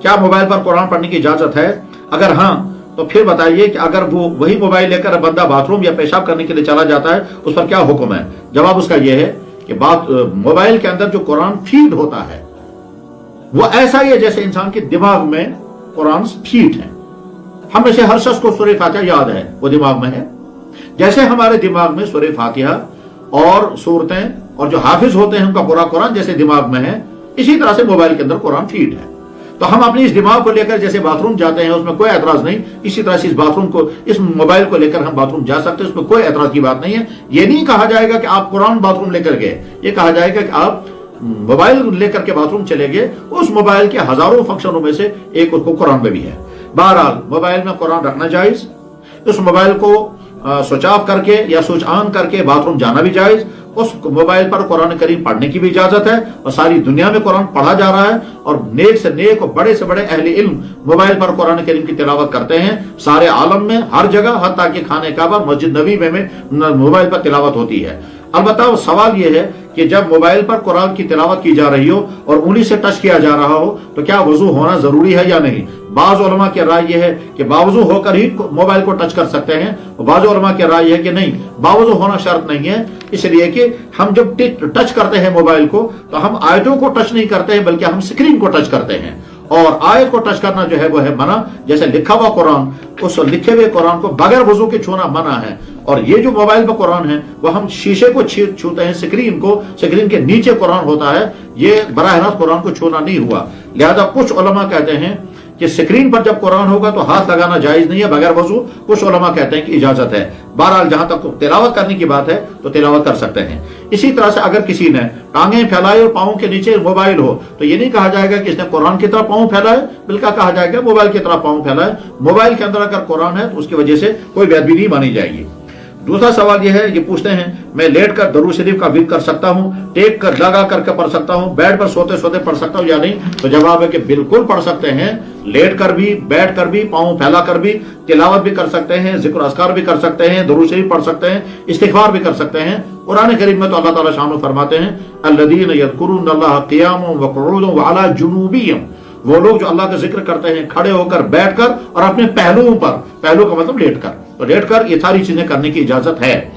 क्या मोबाइल पर कुरान पढ़ने की इजाजत है? अगर हाँ तो फिर बताइए कि अगर वो वही मोबाइल लेकर बंदा बाथरूम या पेशाब करने के लिए चला जाता है, उस पर क्या हुक्म है? जवाब उसका यह है कि मोबाइल के अंदर जो कुरान फीड होता है वो ऐसा ही है जैसे इंसान के दिमाग में कुरान फीड है। हम में से हर शख्स को सूरह फातिहा याद है, वो दिमाग में है। जैसे हमारे दिमाग में सूरह फातिहा और सूरतें और जो हाफिज होते हैं उनका पूरा कुरान जैसे दिमाग में है, इसी तरह से मोबाइल के अंदर कुरान फीड है। तो हम अपने इस दिमाग को लेकर जैसे बाथरूम जाते हैं, उसमें कोई एतराज नहीं, इसी तरह से इस बाथरूम को, इस मोबाइल को लेकर हम बाथरूम जा सकते हैं, उसमें कोई एतराज की बात नहीं है। ये नहीं कहा जाएगा कि आप कुरान बाथरूम लेकर गए, ये कहा जाएगा कि आप मोबाइल लेकर के बाथरूम चले गए। उस मोबाइल के हजारों फंक्शनों में से एक उसको कुरान में भी है। बहरहाल मोबाइल में कुरान रखना जायज, उस मोबाइल को स्विच ऑफ करके या स्विच ऑन करके बाथरूम जाना भी जायज। उस मोबाइल पर कुरान करीम पढ़ने की भी इजाजत है और सारी दुनिया में कुरान पढ़ा जा रहा है और नेक से नेक और बड़े से बड़े अहले इल्म मोबाइल पर कुरान करीम की तिलावत करते हैं। सारे आलम में हर जगह, हत्ता कि खाने काबा, मस्जिद नबी में मोबाइल पर तिलावत होती है। अलबत्ता सवाल यह है कि जब मोबाइल पर कुरान की तिलावत की जा रही हो और उंगली से टच किया जा रहा हो तो क्या वजू होना जरूरी है या नहीं? बाज़ उलमा की राय यह है कि बावजू होकर ही मोबाइल को टच कर सकते हैं, और बाज़ उलमा की राय है कि नहीं, बावजू होना शर्त नहीं है। इसलिए कि हम जब टच करते हैं मोबाइल को तो हम आयतों को टच नहीं करते हैं, बल्कि हम स्क्रीन को टच करते हैं। और आयत को टच करना जो है वो है मना। जैसे लिखा हुआ कुरान, उस लिखे हुए कुरान को बगैर वजू के छूना मना है। और ये जो मोबाइल पर कुरान है वो हम शीशे को छूते हैं, स्क्रीन को, स्क्रीन के नीचे कुरान होता है, ये बराह रास्त कुरान को छूना नहीं हुआ। लिहाजा कुछ उलमा कहते हैं कि स्क्रीन पर जब कुरान होगा तो हाथ लगाना जायज नहीं है बगैर वजू, कुछ उलमा कहते हैं कि इजाजत है। बहरहाल जहां तक तिलावत करने की बात है तो तिलावत कर सकते हैं। इसी तरह से अगर किसी ने टांगें फैलाई और पाँव के नीचे मोबाइल हो तो ये नहीं कहा जाएगा कि इसने कुरान की तरफ पाँव फैलाए, बल्कि कहा जाएगा मोबाइल की तरफ पाँव फैलाए। मोबाइल के अंदर अगर कुरान है तो उसकी वजह से कोई बेअदबी नहीं मानी जाएगी। दूसरा सवाल यह है, ये पूछते हैं मैं लेट कर दरूद शरीफ का विद कर सकता हूँ, टेक कर लगा करके पढ़ सकता हूँ, बेड पर सोते सोते पढ़ सकता हूँ या नहीं? तो जवाब है कि बिल्कुल पढ़ सकते हैं। लेट कर भी, बैठ कर भी, पाँव फैला कर भी तिलावत भी कर सकते हैं, जिक्र अस्कार भी कर सकते हैं, दरूद शरीफ पढ़ सकते हैं, इस्तिग़फ़ार भी कर सकते हैं। कुरान करीम में तो अल्लाह ताला शान फरमाते हैं, अल्लज़ीना यज़्कुरूनल्लाह क़ियामन व क़ुऊदन व अला जुनूबिहिम, वो लोग जो अल्लाह का जिक्र करते हैं खड़े होकर, बैठकर और अपने पहलुओं पर, पहलू का मतलब लेट कर, तो लेट कर ये सारी चीजें करने की इजाजत है।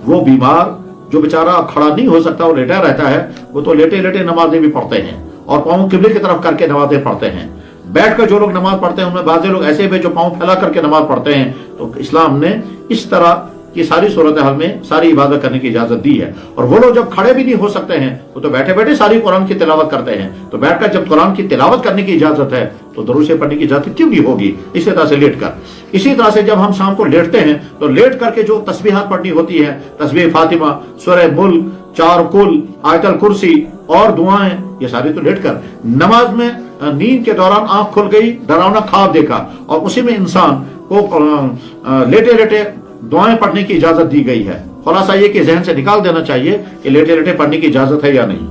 वो बीमार जो बेचारा खड़ा नहीं हो सकता, वो लेटा रहता है, वो तो लेटे लेटे नमाजें भी पढ़ते हैं और पाँव किबले की तरफ करके नमाजें पढ़ते हैं। बैठकर जो लोग नमाज पढ़ते हैं उनमें बाज़ लोग ऐसे भी जो पाँव फैला करके नमाज पढ़ते हैं। तो इस्लाम ने इस तरह की सारी सूरत हाल में सारी इबादत करने की इजाजत दी है। और वो लोग जब खड़े भी नहीं हो सकते हैं तो बैठे बैठे सारी कुरान की तिलावत करते हैं। तो बैठकर जब कुरान की तिलावत करने की इजाजत है तो दरूद शरीफ पढ़ने की इजाजत क्यों नहीं होगी? इसी तरह से लेट कर। इसी तरह से जब हम शाम को लेटते हैं तो लेट करके जो तस्बीहात पढ़नी होती है, तस्बीह फातिमा, सूरह मुल्क, चार कुल, आयतल कुर्सी और दुआएं, ये सारी तो लेट कर। नमाज में नींद के दौरान आंख खुल गई, डरावना ख्वाब देखा और उसी में इंसान को लेटे लेटे दुआएं पढ़ने की इजाजत दी गई है। खुलासा ये कि जहन से निकाल देना चाहिए कि लेटे लेटे पढ़ने की इजाजत है या नहीं।